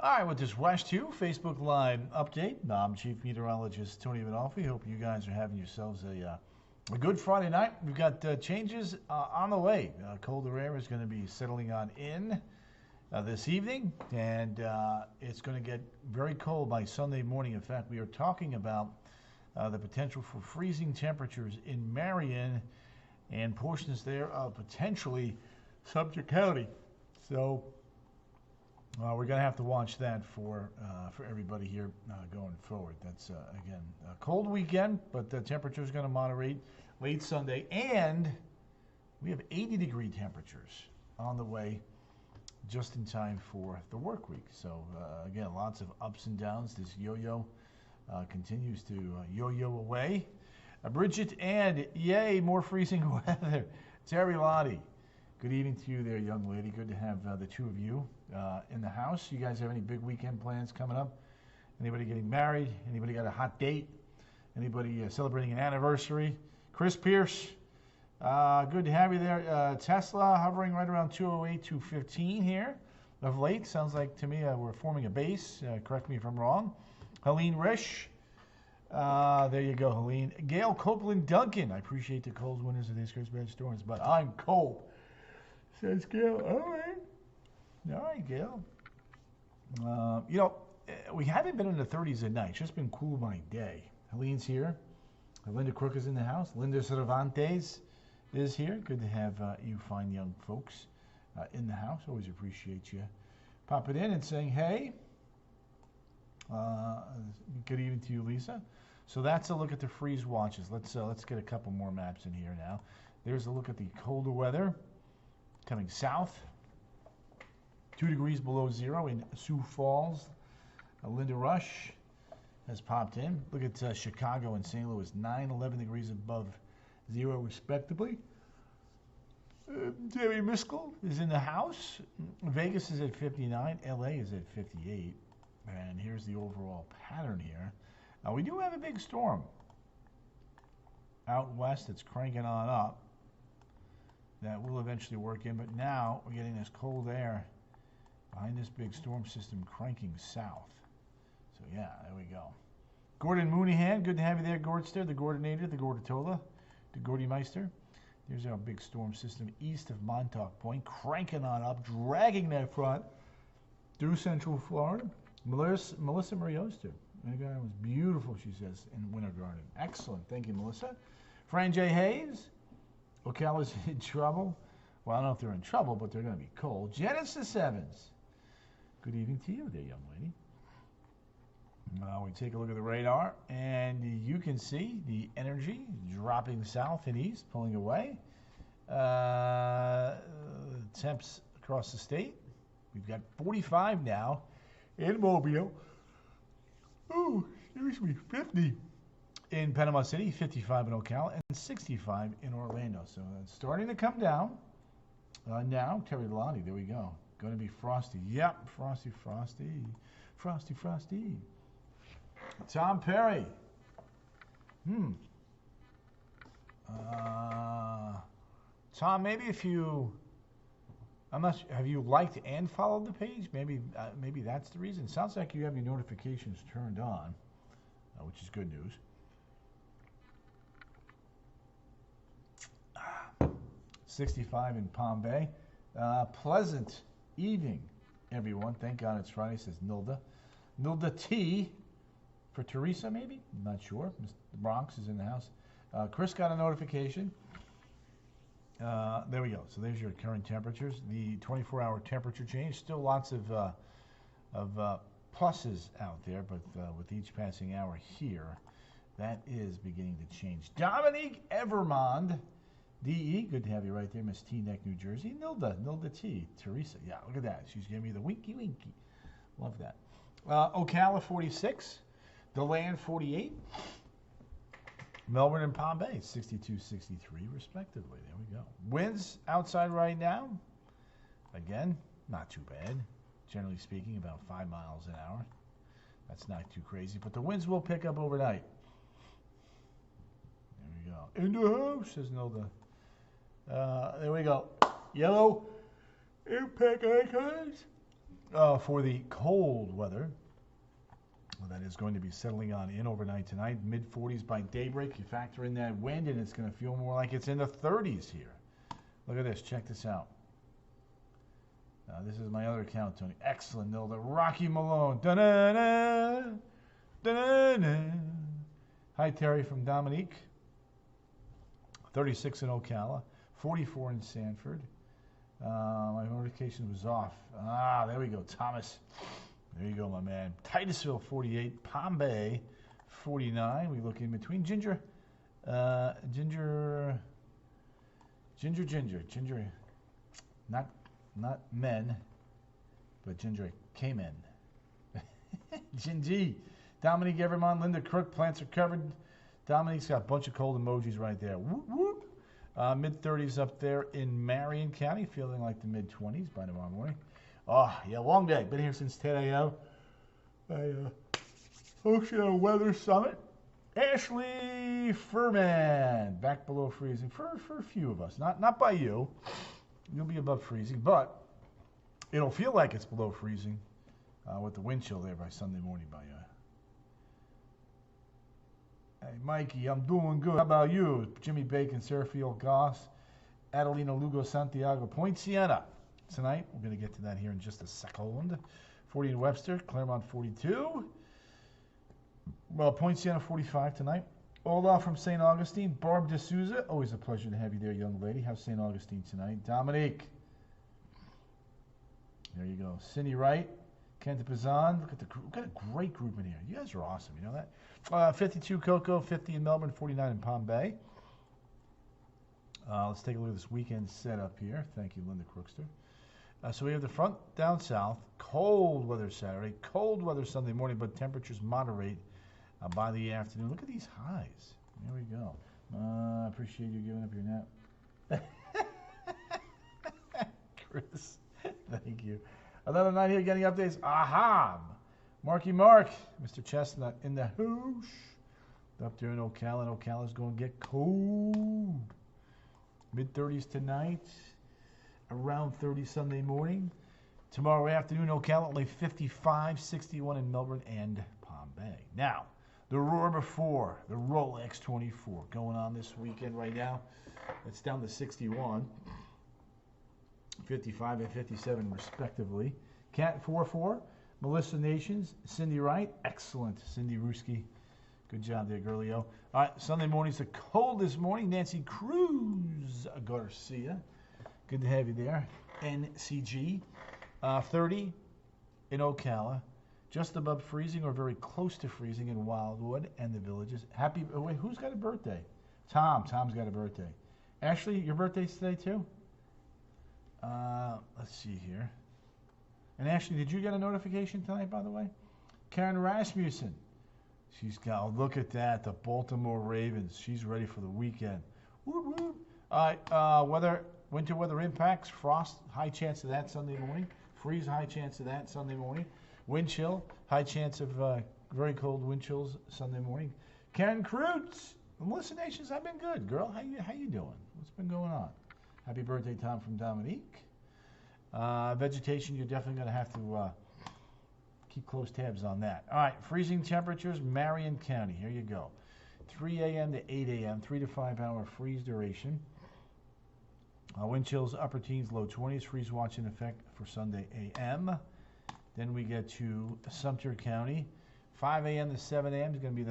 All right, with this WESH 2 Facebook Live update, I'm Chief Meteorologist Tony Vanolfi. Hope you guys are having yourselves a good Friday night. We've got changes on the way. Colder air is going to be settling on in this evening, and it's going to get very cold by Sunday morning. In fact, we are talking about the potential for freezing temperatures in Marion and portions there of potentially Subject County. So we're going to have to watch that for everybody here going forward. That's, again, a cold weekend, but the temperature is going to moderate late Sunday. And we have 80-degree temperatures on the way just in time for the work week. So, again, lots of ups and downs. This yo-yo continues to yo-yo away. Bridget and yay, more freezing weather. Terry Lottie. Good evening to you there, young lady. Good to have the two of you in the house. You guys have any big weekend plans coming up? Anybody getting married? Anybody got a hot date? Anybody celebrating an anniversary? Chris Pierce, good to have you there. Tesla hovering right around 208, 215 here of late. Sounds like to me we're forming a base. Correct me if I'm wrong. Helene Risch. There you go, Helene. Gail Copeland Duncan. I appreciate the cold winters of these Christmas storms, but I'm cold. Says Gail. All right, Gail. We haven't been in the 30s at night. It's just been cool by day. Helene's here. Linda Crook is in the house. Linda Cervantes is here. Good to have you fine young folks in the house. Always appreciate you popping in and saying hey. Good evening to you, Lisa. So that's a look at the freeze watches. Let's get a couple more maps in here now. There's a look at the colder weather coming south. 2 degrees below zero in Sioux Falls. Linda Rush has popped in. Look at Chicago and St. Louis, 9, 11 degrees above zero respectively. Jerry Miskell is in the house. Vegas is at 59. LA is at 58. And here's the overall pattern here. We do have a big storm out west that's cranking on up. That will eventually work in, but now we're getting this cold air behind this big storm system cranking south. So yeah, there we go. Gordon Mooneyhan, good to have you there, Gordster, the Gordinator, the Gorditola, the Gordy Meister. There's our big storm system east of Montauk Point, cranking on up, dragging that front through Central Florida. Melissa Marie Oster. That guy was beautiful, she says, in Winter Garden. Excellent. Thank you, Melissa. Fran J. Hayes. Ocala's in trouble. Well, I don't know if they're in trouble, but they're going to be cold. Genesis Evans. Good evening to you there, young lady. We take a look at the radar, and you can see the energy dropping south and east, pulling away. Temps across the state. We've got 45 now in Mobile. Ooh, excuse me, 50 in Panama City, 55 in Ocala, and 65 in Orlando. So it's starting to come down. Now, Terry Lottie, there we go. Going to be frosty. Yep, frosty. Tom Perry. Tom, maybe if you, I'm not sure, have you liked and followed the page? Maybe that's the reason. Sounds like you have your notifications turned on, which is good news. 65 in Palm Bay. Pleasant evening, everyone. Thank God it's Friday, says Nilda. Nilda T. For Teresa, maybe? I'm not sure. The Bronx is in the house. Chris got a notification. There we go. So there's your current temperatures. The 24-hour temperature change. Still lots of pluses out there, but with each passing hour here, that is beginning to change. Dominique Evermond, DE, good to have you right there, Miss Teaneck, New Jersey. Nilda T. Teresa, yeah, look at that. She's giving me the winky. Love that. Ocala, 46. DeLand, 48. Melbourne and Palm Bay, 62, 63, respectively. There we go. Winds outside right now, again, not too bad. Generally speaking, about 5 miles an hour. That's not too crazy, but the winds will pick up overnight. There we go. In the house, says Nilda. There we go. Yellow impact icons. For the cold weather, well, that is going to be settling on in overnight tonight. Mid-40s by daybreak. You factor in that wind, and it's going to feel more like it's in the 30s here. Look at this. Check this out. This is my other account, Tony. Excellent. No, the Rocky Malone. Da-na-na, da-na-na. Hi, Terry from Dominique. 36 in Ocala. 44 in Sanford. My notification was off. There we go. Thomas. There you go, my man. Titusville, 48. Palm Bay, 49. We look in between. Ginger. Not men, but Ginger K-men. Gingy. Dominique Evermont, Linda Crook, plants are covered. Dominique's got a bunch of cold emojis right there. Whoop, whoop. Mid-30s up there in Marion County, feeling like the mid-20s by tomorrow morning. Oh, yeah, long day. Been here since 10 a.m. Ocean Weather Summit. Ashley Furman, back below freezing for a few of us. Not by you. You'll be above freezing, but it'll feel like it's below freezing with the wind chill there by Sunday morning by you. Hey, Mikey, I'm doing good. How about you? Jimmy Bacon, Serafio Goss, Adelina Lugo, Santiago, Point Siena. Tonight, we're going to get to that here in just a second. 40 in Webster, Claremont 42. Well, Point Siena 45 tonight. Olaf from St. Augustine, Barb D'Souza. Always a pleasure to have you there, young lady. How's St. Augustine tonight? Dominique. There you go. Cindy Wright, Kent Pizan. Look at we've got a great group in here. You guys are awesome. You know that? 52 Cocoa, 50 in Melbourne, 49 in Palm Bay. Let's take a look at this weekend setup here. Thank you, Linda Crookster. So we have the front down south. Cold weather Saturday. Cold weather Sunday morning, but temperatures moderate by the afternoon. Look at these highs. There we go. I appreciate you giving up your nap. Chris, thank you. Another night here getting updates. Aha! Marky Mark, Mr. Chestnut in the hoosh. Up there in Ocala. Ocala's going to get cold. Mid-30s tonight. Around 30 Sunday morning. Tomorrow afternoon, Ocala only 55, 61 in Melbourne and Palm Bay. Now, the Roar 4, the Rolex 24, going on this weekend right now. It's down to 61, 55 and 57 respectively. Cat 44, Melissa Nations, Cindy Wright, excellent, Cindy Ruski. Good job there, girlio. All right, Sunday morning's the coldest morning. Nancy Cruz Garcia. Good to have you there. NCG. 30 in Ocala. Just above freezing or very close to freezing in Wildwood and the Villages. Wait, who's got a birthday? Tom. Tom's got a birthday. Ashley, your birthday's today too? Let's see here. And Ashley, did you get a notification tonight, by the way? Karen Rasmussen. She's got, oh, look at that, the Baltimore Ravens. She's ready for the weekend. Whoop, whoop. All right, winter weather impacts, frost, high chance of that Sunday morning. Freeze, high chance of that Sunday morning. Wind chill, high chance of very cold wind chills Sunday morning. Karen Kreutz, Melissa Nations, I've been good, girl. How you doing? What's been going on? Happy birthday, Tom from Dominique. Vegetation, you're definitely going to have to keep close tabs on that. All right, freezing temperatures, Marion County. Here you go. 3 a.m. to 8 a.m., 3 to 5 hour freeze duration. Wind chills, upper teens, low 20s. Freeze watch in effect for Sunday a.m. Then we get to Sumter County. 5 a.m. to 7 a.m. is going to be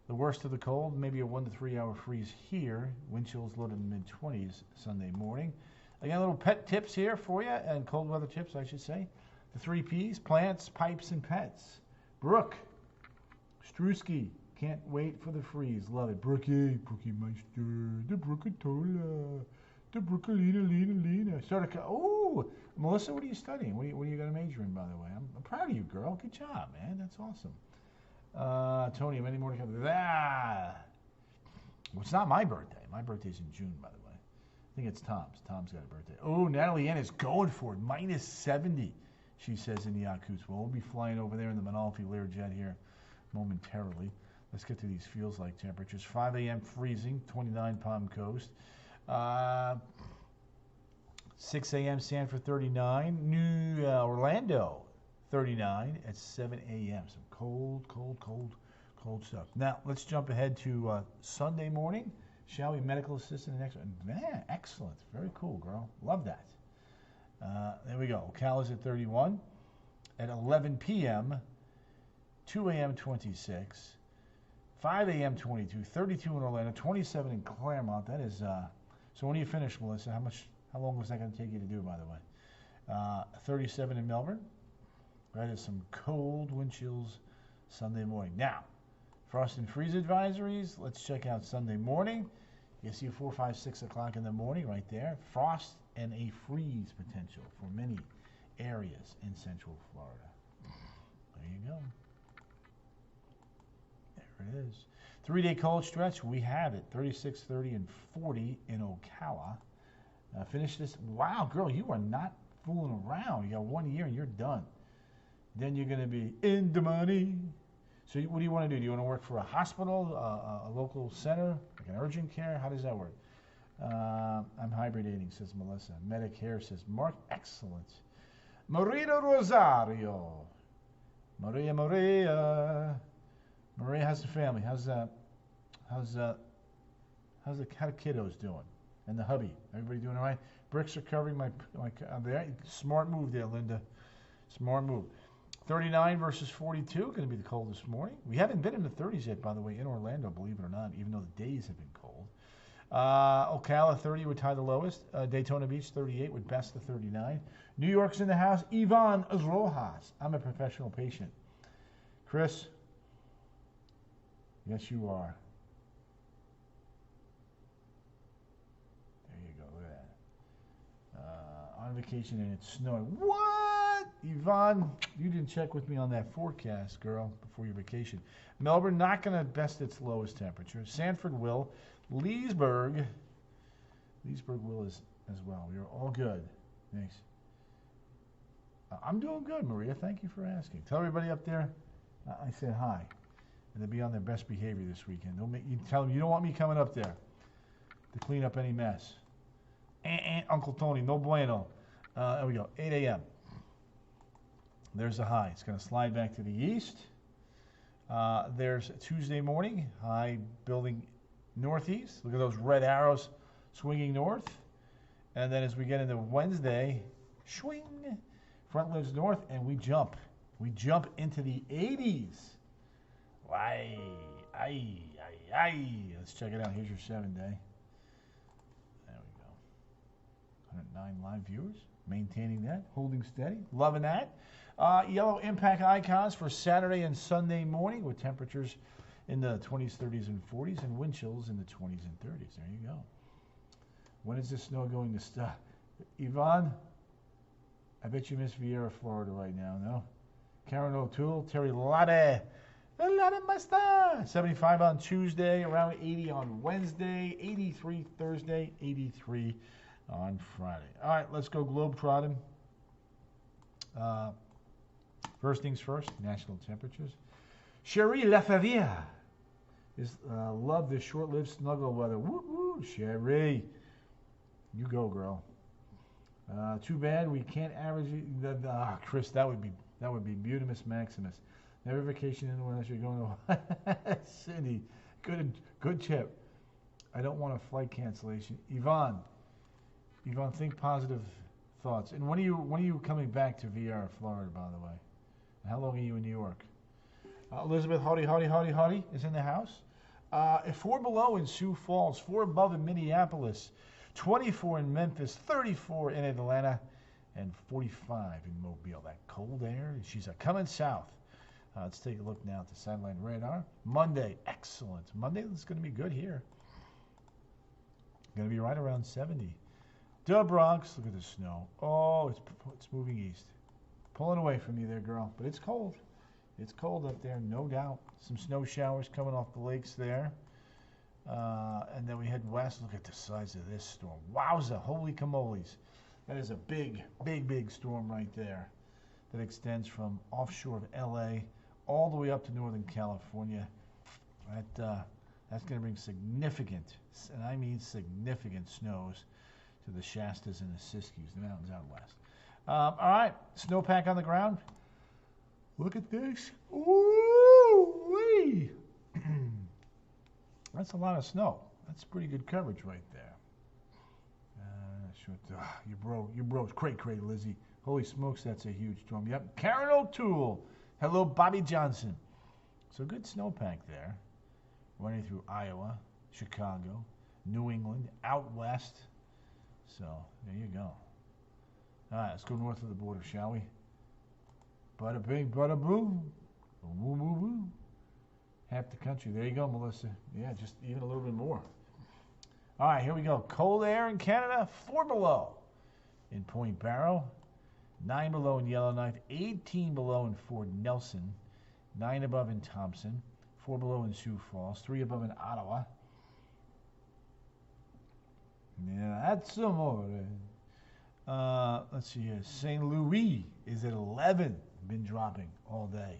the worst of the cold. Maybe a 1 to 3 hour freeze here. Wind chills low to the mid-20s Sunday morning. Again, little pet tips here for you, and cold weather tips, I should say. The 3 Ps, plants, pipes, and pets. Brooke, Struski, can't wait for the freeze. Love it. Brookie Meister, the Brookatola, the Brookalina. Oh, Melissa, what are you studying? What are you going to major in, by the way? I'm proud of you, girl. Good job, man. That's awesome. Tony, many more to come. Well, it's not my birthday. My birthday's in June, by the way. I think it's Tom's. Tom's got a birthday. Oh, Natalie Ann is going for it. Minus 70, she says in the Yakuts. Well, we'll be flying over there in the Manalfi Learjet here momentarily. Let's get to these feels like temperatures. 5 a.m. freezing, 29 Palm Coast. 6 a.m. Sanford 39. New Orlando 39 at 7 a.m. Some cold, cold, cold, cold stuff. Now, let's jump ahead to Sunday morning. Shall we? Medical assistant next one. Man, excellent. Very cool, girl. Love that. There we go. Ocala's at 31. At 11 p.m., 2 a.m. 26. 5 a.m. 22. 32 in Orlando. 27 in Claremont. That is... so when you finish, Melissa, how long was that going to take you to do, by the way? 37 in Melbourne. That is some cold wind chills Sunday morning. Now, frost and freeze advisories. Let's check out Sunday morning. You see 4, 5, 6 o'clock in the morning right there. Frost and a freeze potential for many areas in Central Florida. There you go. There it is. 3-day cold stretch. We have it. 36, 30, and 40 in Ocala. Finish this. Wow, girl, you are not fooling around. You got 1 year and you're done. Then you're going to be in the money. So what do you want to do? Do you want to work for a hospital, a local center, like an urgent care? How does that work? I'm hibernating, says Melissa. Medicare, says Mark. Excellent. Maria Rosario. Maria. Maria, how's the family? How's the kiddos doing? And the hubby? Everybody doing all right? Bricks are covering my there. Smart move there, Linda. Smart move. 39 versus 42, going to be the coldest morning. We haven't been in the 30s yet, by the way, in Orlando, believe it or not, even though the days have been cold. Ocala, 30 would tie the lowest. Daytona Beach, 38 would best the 39. New York's in the house. Ivan Rojas. I'm a professional patient. Chris? Yes, you are. There you go. Look at that. On vacation and it's snowing. What? Yvonne, you didn't check with me on that forecast, girl, before your vacation. Melbourne not going to best its lowest temperature. Sanford will. Leesburg will as well. We are all good. Thanks. I'm doing good, Maria. Thank you for asking. Tell everybody up there I said hi. And they'll be on their best behavior this weekend. You tell them you don't want me coming up there to clean up any mess. Uncle Tony, no bueno. There we go. 8 a.m. There's a high. It's going to slide back to the east. There's Tuesday morning, high building northeast. Look at those red arrows swinging north. And then as we get into Wednesday, swing, front lives north, and we jump. We jump into the 80s. Aye. Let's check it out. Here's your 7-day. There we go. 109 live viewers. Maintaining that. Holding steady. Loving that. Yellow impact icons for Saturday and Sunday morning with temperatures in the 20s, 30s, and 40s, and wind chills in the 20s and 30s. There you go. When is this snow going to stop? Yvonne, I bet you miss Vieira, Florida right now, no? Karen O'Toole, Terry Latte. 75 on Tuesday, around 80 on Wednesday, 83 Thursday, 83 on Friday. All right, let's go globetrotting. First things first, national temperatures. Cherie Lafavia love this short-lived snuggle weather. Woo woo, Cherie. You go, girl. Too bad we can't average Chris, that would be Butimus Maximus. Never vacation anywhere unless you're going to Cindy. Good tip. I don't want a flight cancellation. Yvonne, think positive thoughts. And when are you coming back to VR, Florida, by the way? How long are you in New York? Elizabeth Howdy is in the house. 4 below in Sioux Falls, 4 above in Minneapolis, 24 in Memphis, 34 in Atlanta, and 45 in Mobile. That cold air, she's coming south. Let's take a look now at the satellite radar. Monday, excellent. Monday is going to be good here. Going to be right around 70. The Bronx, look at the snow. Oh, it's moving east. Pulling away from you there, girl. But it's cold. It's cold up there, no doubt. Some snow showers coming off the lakes there. And then we head west. Look at the size of this storm. Wowza, holy camoles. That is a big storm right there that extends from offshore of L.A. all the way up to Northern California. That's going to bring significant, and I mean significant, snows to the Shastas and the Siskiyous, the mountains out west. All right, snowpack on the ground. Look at this. Ooh-wee. That's a lot of snow. That's pretty good coverage right there. You broke. Cray, Lizzie. Holy smokes, that's a huge storm. Yep. Karen O'Toole. Hello, Bobby Johnson. So good snowpack there. Running through Iowa, Chicago, New England, out west. So there you go. All right, let's go north of the border, shall we? Bada bing, bada boom. Woo, woo, woo. Half the country. There you go, Melissa. Yeah, just even a little bit more. All right, here we go. Cold air in Canada, 4 below in Point Barrow, 9 below in Yellowknife, 18 below in Fort Nelson, 9 above in Thompson, 4 below in Sioux Falls, 3 above in Ottawa. Yeah, that's some more. Let's see here. St. Louis is at 11. Been dropping all day.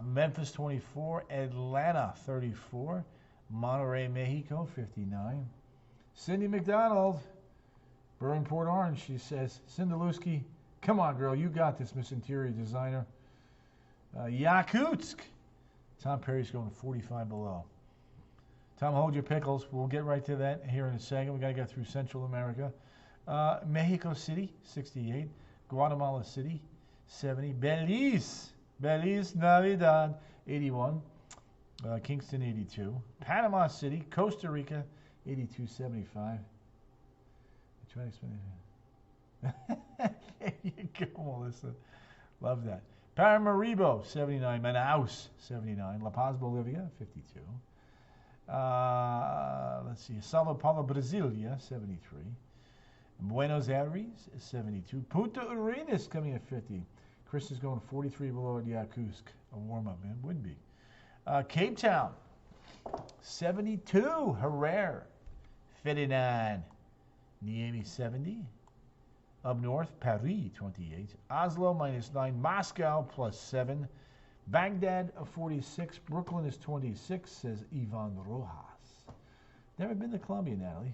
Memphis 24, Atlanta 34, Monterrey, Mexico 59. Cindy McDonald, Burn Port Orange, she says, Cindeluski, come on, girl, you got this, Miss Interior Designer. Yakutsk, Tom Perry's going 45 below. Tom, hold your pickles. We'll get right to that here in a second. We got to get through Central America. Mexico City, 68. Guatemala City, 70. Belize, Navidad, 81. Kingston, 82. Panama City, Costa Rica, 82.75. Try to explain it. There you go, Melissa. Love that. Paramaribo, 79. Manaus, 79. La Paz, Bolivia, 52. Let's see. Sao Paulo, Brasilia, 73. Buenos Aires, 72. Punta Arenas coming at 50. Chris is going 43 below at Yakutsk. A warm-up, man. Would be. Cape Town, 72. Herrera, 59. Niamey, 70. Up north, Paris, 28. Oslo, -9. Moscow, +7. Baghdad, 46. Brooklyn is 26, says Ivan Rojas. Never been to Colombia, Natalie.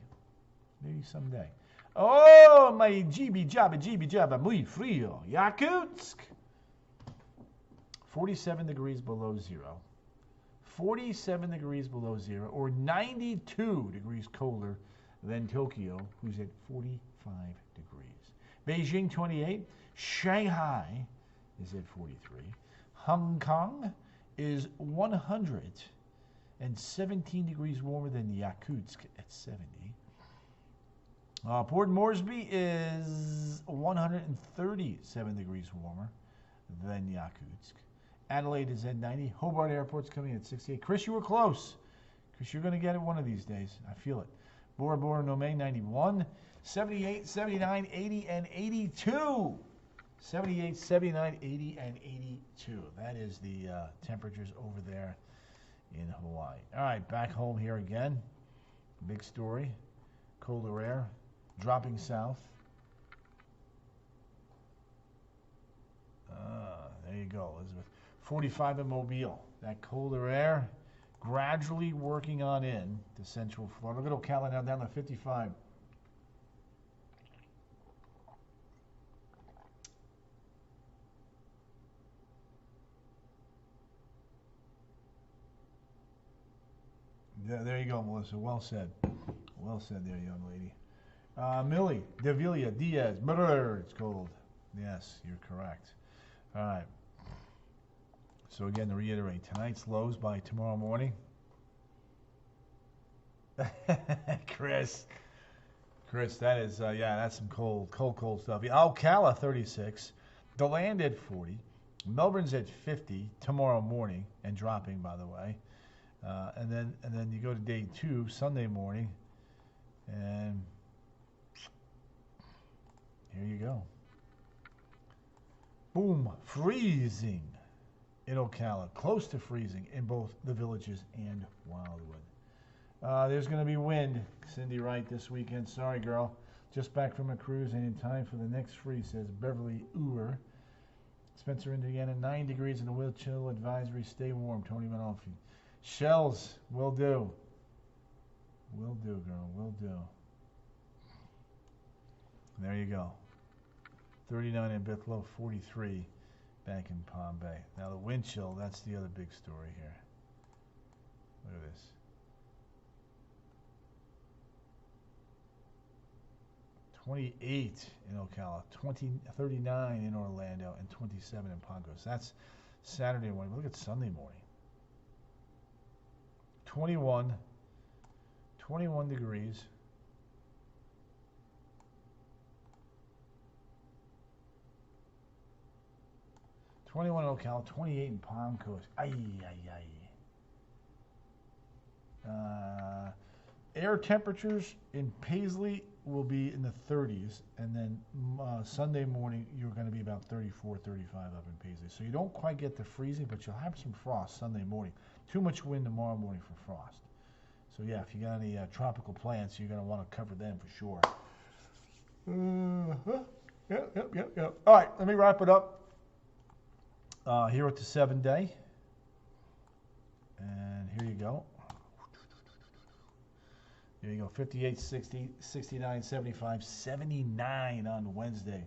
Maybe someday. Oh, my GB jabba, muy frío. Yakutsk, 47 degrees below zero. 47 degrees below zero, or 92 degrees colder than Tokyo, who's at 45 degrees. Beijing, 28. Shanghai is at 43. Hong Kong is 117 degrees warmer than Yakutsk at 70. Port Moresby is 137 degrees warmer than Yakutsk. Adelaide is at 90. Hobart Airport's coming at 68. Chris, you were close. Chris, you're going to get it one of these days. I feel it. Bora Bora, Nome, 91. 78, 79, 80, and 82. 78, 79, 80, and 82. That is the temperatures over there in Hawaii. All right, back home here again. Big story. Colder air dropping south. There you go, Elizabeth. 45 in Mobile. That colder air gradually working on in to Central Florida. Look at Ocala now down to 55. Yeah, there you go, Melissa. Well said. Well said there, young lady. Millie, Davila, Diaz, brr, it's cold. Yes, you're correct. All right. So again, to reiterate, tonight's lows by tomorrow morning. Chris, that is, that's some cold stuff. Ocala, 36. DeLand at 40. Melbourne's at 50 tomorrow morning and dropping, by the way. And then you go to day 2, Sunday morning, and here you go. Boom, freezing in Ocala, close to freezing in both the Villages and Wildwood. There's going to be wind, Cindy Wright, this weekend. Sorry, girl. Just back from a cruise and in time for the next freeze, says Beverly Uhr. Spencer, Indiana, 9 degrees in the wind chill advisory. Stay warm, Tony Manolfi. Shells, will do. Will do, girl, will do. There you go. 39 in Bithlo, 43 back in Palm Bay. Now the wind chill, that's the other big story here. Look at this. 28 in Ocala, 39 in Orlando, and 27 in Pongos. That's Saturday morning. Look at Sunday morning. 21 degrees. '21 in Ocala, 28 in Palm Coast. Air temperatures in Paisley will be in the 30s, and then Sunday morning you're going to be about 34, 35 up in Paisley. So you don't quite get the freezing, but you'll have some frost Sunday morning. Too much wind tomorrow morning for frost. So yeah, if you got any tropical plants, you're going to want to cover them for sure. Yep. All right, let me wrap it up here at the 7-day. And here you go. There you go, 58, 60, 69, 75, 79 on Wednesday.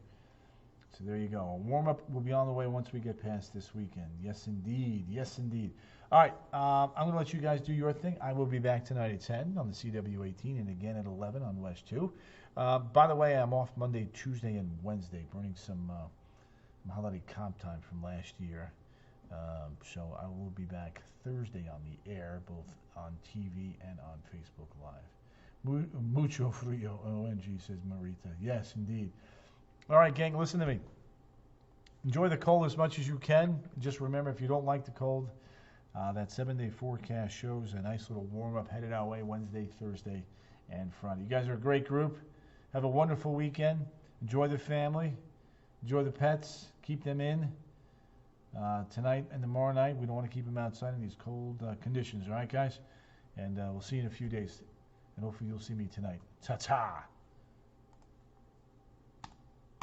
So there you go. A warm-up will be on the way once we get past this weekend. Yes, indeed. Yes, indeed. All right, I'm going to let you guys do your thing. I will be back tonight at 10 on the CW18 and again at 11 on West 2. By the way, I'm off Monday, Tuesday, and Wednesday, burning some holiday comp time from last year. So I will be back Thursday on the air, both on TV and on Facebook Live. Mucho frio, ONG, says Marita. Yes, indeed. All right, gang, listen to me. Enjoy the cold as much as you can. Just remember, if you don't like the cold, that 7-day forecast shows a nice little warm-up headed our way Wednesday, Thursday, and Friday. You guys are a great group. Have a wonderful weekend. Enjoy the family. Enjoy the pets. Keep them in. Tonight and tomorrow night, we don't want to keep them outside in these cold conditions. All right, guys? And we'll see you in a few days. And hopefully you'll see me tonight. Ta-ta!